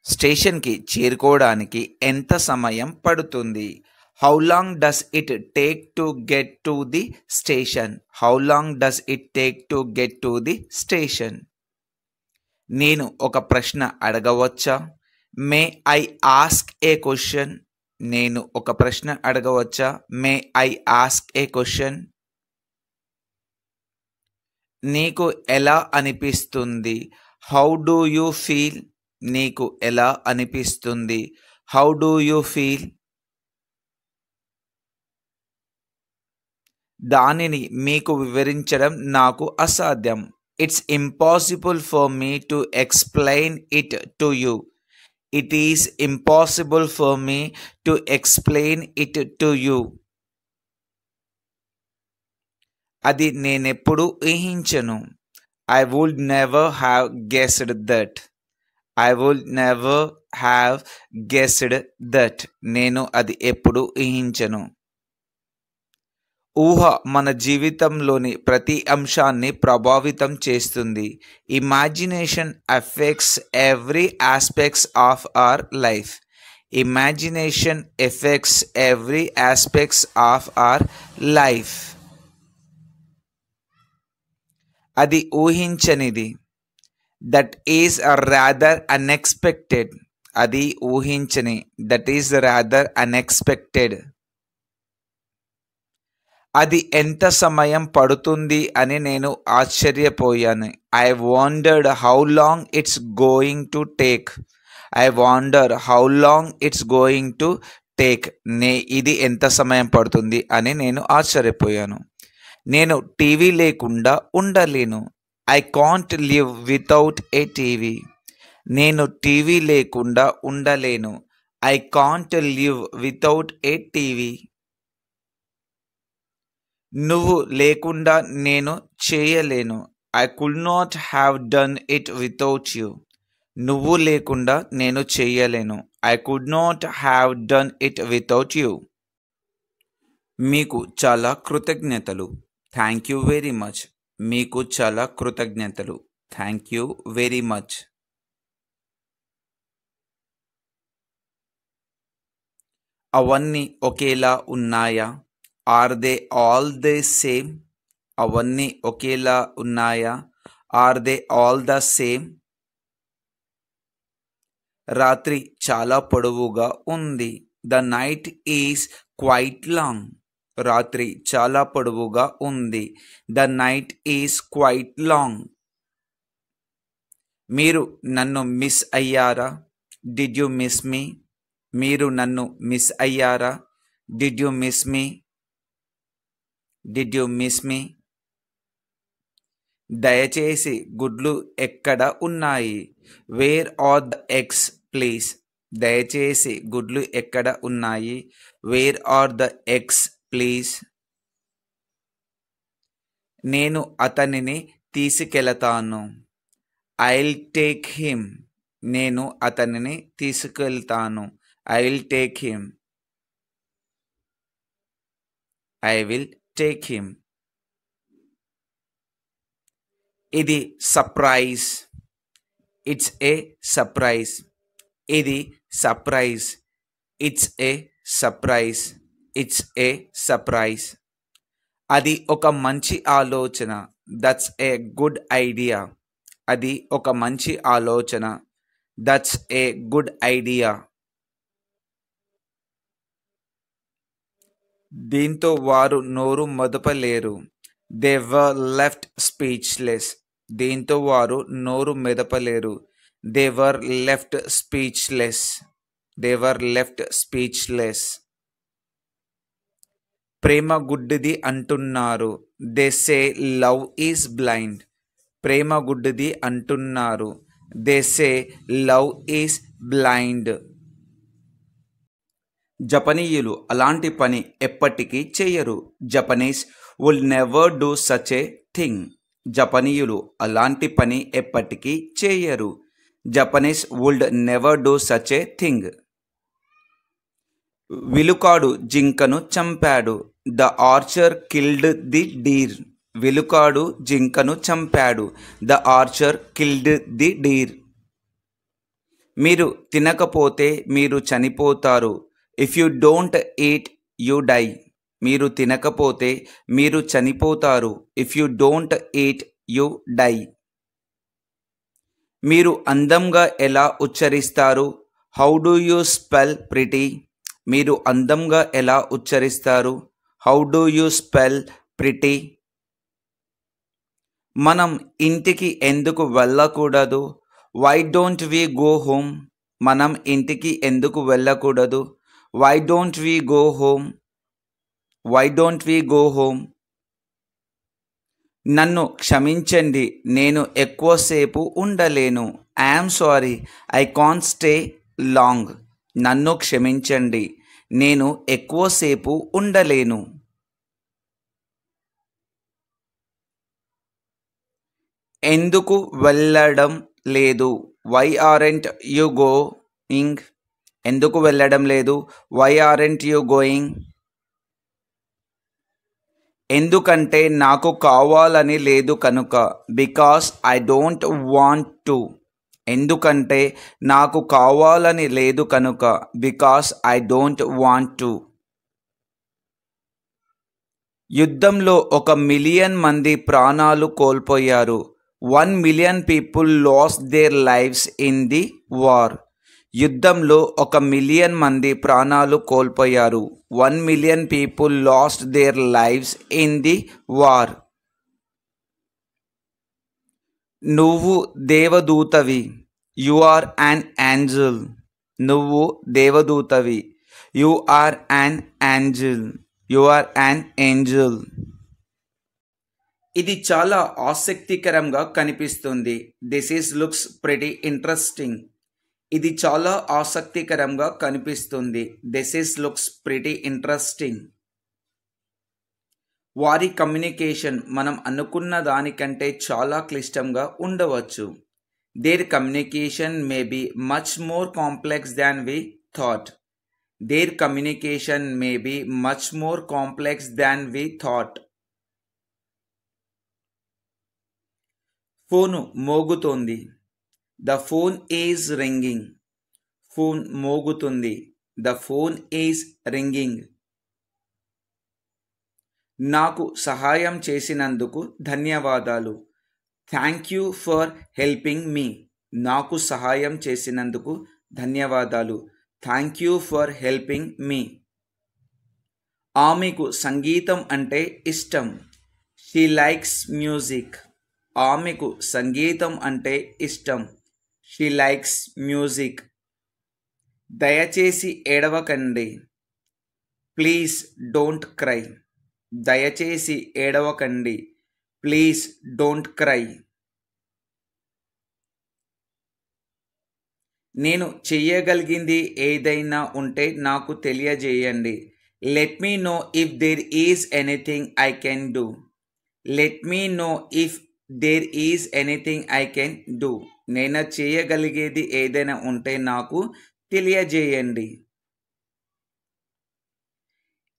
స్టేషన్‌కి చేరుకోవడానికి ఎంత సమయం పడుతుంది? How long does it take to get to the station? How long does it take to get to the station? నేను ఒక ప్రశ్న అడగవచ్చా? May I ask a question? నేను ఒక ప్రశ్న అడగవచ్చా? May I ask a question? నీకు ఎలా అనిపిస్తుంది? How do you feel? నీకు ఎలా అనిపిస్తుంది? How do you feel? దానిని మీకు వివరించడం నాకు అసాధ్యం. It's impossible for me to explain it to you. It is impossible for me to explain it to you. అది నేనెప్పుడూ ఊహించను. I would never have guessed that. I would never have guessed that. నేను అది ఎప్పుడూ ఊహించను. ఊహ మన జీవితంలోని ప్రతి అంశాన్ని ప్రభావితం చేస్తుంది. Imagination affects every aspects of our life. Imagination effects every aspects of our life. అది ఊహించనిది. That is rather unexpected. అది ఊహించని. That is rather unexpected. అది ఎంత సమయం పడుతుంది అని నేను ఆశ్చర్యపోయాను. I wondered how long it's going to take. I wonder how long it's going to take. ఇది ఎంత సమయం పడుతుంది అని నేను ఆశ్చర్యపోయాను. నేను టీవీ లేకుండా ఉండలేను. I can't live without a TV. నేను టీవీ లేకుండా ఉండలేను. I can't live without a TV. నువ్వు లేకుండా నేను చేయలేను. I could not have done it without you. నువ్వు లేకుండా నేను చేయలేను. I could not have done it without you. మీకు చాలా కృతజ్ఞతలు. Thank you very much. మీకు చాలా కృతజ్ఞతలు. Thank you very much. అవన్నీ ఒకేలా ఉన్నాయా? Are they all the same? అవన్నీ ఒకేలా ఉన్నాయా? Are they all the same? రాత్రి చాలా పొడవుగా ఉంది. The night is quite long. రాత్రి చాలా పొడవుగా ఉంది. The night is quite long. మీరు నన్ను మిస్ అయ్యారా? Did you miss me? మీరు నన్ను మిస్ అయ్యారా? Did you miss me? Did you miss me? దయచేసి గుడ్లు ఎక్కడ ఉన్నాయి? Where are the eggs please? దయచేసి గుడ్లు ఎక్కడ ఉన్నాయి? Where are the eggs please? నేను అతనిని తీసుకెళతాను. I'll take him. నేను అతనిని తీసుకెళ్తాను. I will take him. I will take him. ఇది సర్ప్రైజ్. It's a surprise. ఇది surprise. It's a surprise. It's a surprise. అది ఒక మంచి ఆలోచన. That's a good idea. అది ఒక మంచి ఆలోచన. That's a good idea. దీంతో వారు నోరు మెదపలేరు. They were left speechless. దీంతో వారు నోరు మెదపలేరు. They were left speechless. They were left speechless. ప్రేమ గుడ్డిది అంటున్నారు. దే సే లవ్ ఈజ్ బ్లైండ్. ప్రేమ గుడ్డిది అంటున్నారు. దే సే లవ్ ఈజ్ బ్లైండ్. జపనీయులు అలాంటి పని ఎప్పటికీ చేయరు. Japanese would never do such a thing. జపనీయులు అలాంటి పని ఎప్పటికీ చేయరు. Japanese would never do such a thing. విలుకాడు జింకను చంపాడు. The archer killed the deer. విలుకాడు జింకను చంపాడు. The archer killed the deer. మీరు తినకపోతే మీరు చనిపోతారు. If you don't eat you die. మీరు తినకపోతే మీరు చనిపోతారు. If you don't eat you die. మీరు అందంగా ఎలా ఉచ్చరిస్తారు? How do you spell pretty? మీరు అందంగా ఎలా ఉచ్చరిస్తారు? How do you spell pretty? మనం ఇంటికి ఎందుకు వెళ్ళకూడదు? Why don't we go home? మనం ఇంటికి ఎందుకు వెళ్ళకూడదు? Why don't we go home? Why don't we go home? నన్ను క్షమించండి, నేను ఎక్కువసేపు ఉండలేను. I'm sorry, I can't stay long. నన్ను క్షమించండి, నేను ఎక్కువసేపు ఉండలేను. ఎందుకు వెళ్ళడం లేదు? Why aren't you going? ఎందుకు వెళ్ళడం లేదు? Why aren't you going? ఎందుకంటే నాకు కావాలని లేదు కనుక. Because I don't want to. ఎందుకంటే నాకు కావాలని లేదు కనుక. Because I don't want to. యుద్ధంలో 1,000,000 మంది ప్రాణాలు కోల్పోయారు. 1,000,000 people lost their lives in the war. యుద్ధంలో 1,000,000 మంది ప్రాణాలు కోల్పోయారు. 1,000,000 people lost their lives in the war. నువ్వు దేవదూతవి. You are an angel. నువ్వు దేవదూతవి. You are an angel. You are an angel. ఇది చాలా ఆసక్తికరంగా కనిపిస్తుంది. This is looks pretty interesting. ఇది చాలా ఆసక్తికరంగా కనిపిస్తుంది. This is looks pretty interesting. వారి కమ్యూనికేషన్ మనం అనుకున్న దానికంటే చాలా క్లిష్టంగా ఉండవచ్చు. Their communication may be much more complex than we thought. Their communication may be much more complex than we thought. Phone మోగుతోంది. The phone is ringing. Phone మోగుతుంది. The phone is ringing. నాకు సహాయం చేసినందుకు ధన్యవాదాలు. Thank you for helping me. నాకు సహాయం చేసినందుకు ధన్యవాదాలు. Thank you for helping me. ఆమెకు సంగీతం అంటే ఇష్టం. She likes music. ఆమెకు సంగీతం అంటే ఇష్టం. She likes music. దయచేసి ఏడవకండి. Please don't cry. దయచేసి ఏడవకండి. Please don't cry. నేను చెయ్యగలిగింది ఏదైనా ఉంటే నాకు తెలియజేయండి. Let me know if there is anything I can do. Let me know if there is anything I can do. నేను చేయగలిగేది ఏదైనా ఉంటే నాకు తెలియజేయండి.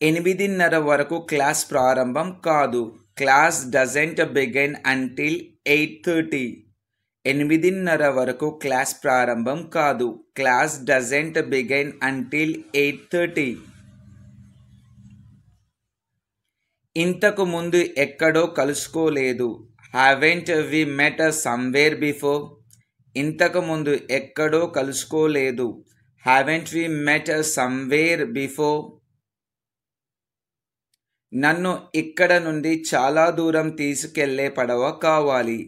8:30 వరకు క్లాస్ ప్రారంభం కాదు. Class doesn't begin until 8:30. 8:30 వరకు క్లాస్ ప్రారంభం కాదు. Class doesn't begin until 8:30. ఇంతకు ముందు ఎక్కడో కలుసుకోలేదు. Haven't we met somewhere before. ఇంతకు ముందు ఎక్కడో కలుసుకోలేదు. Haven't we met somewhere before. నన్ను ఇక్కడ నుండి చాలా దూరం తీసుకెళ్లే పడవ కావాలి.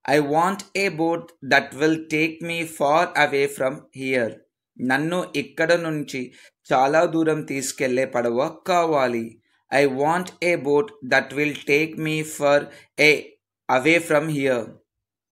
I want a boat that will take me far away from here. నన్ను ఇక్కడ నుంచి చాలా దూరం తీసుకెళ్లే పడవ కావాలి. I want a boat that will take me far away from here.